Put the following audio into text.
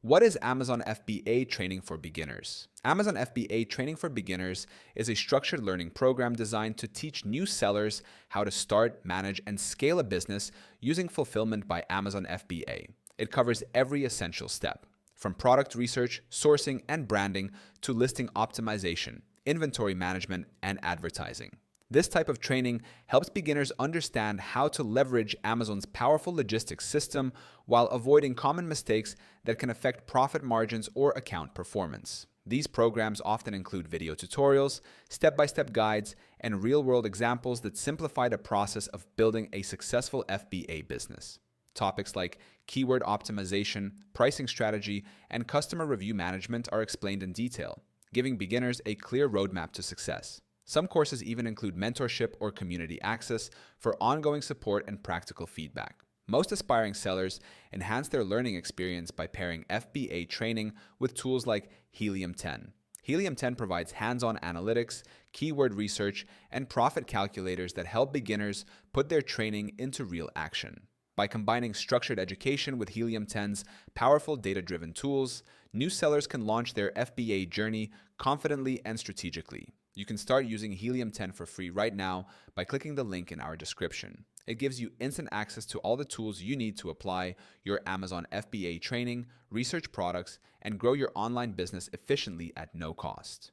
What is Amazon FBA training for beginners? Amazon FBA training for beginners is a structured learning program designed to teach new sellers how to start, manage, and scale a business using Fulfillment by Amazon FBA. It covers every essential step, from product research, sourcing, and branding to listing optimization, inventory management, and advertising. This type of training helps beginners understand how to leverage Amazon's powerful logistics system while avoiding common mistakes that can affect profit margins or account performance. These programs often include video tutorials, step-by-step guides, and real-world examples that simplify the process of building a successful FBA business. Topics like keyword optimization, pricing strategy, and customer review management are explained in detail, giving beginners a clear roadmap to success. Some courses even include mentorship or community access for ongoing support and practical feedback. Most aspiring sellers enhance their learning experience by pairing FBA training with tools like Helium 10. Helium 10 provides hands-on analytics, keyword research, and profit calculators that help beginners put their training into real action. By combining structured education with Helium 10's powerful data-driven tools, new sellers can launch their FBA journey confidently and strategically. You can start using Helium 10 for free right now by clicking the link in our description. It gives you instant access to all the tools you need to apply your Amazon FBA training, research products, and grow your online business efficiently at no cost.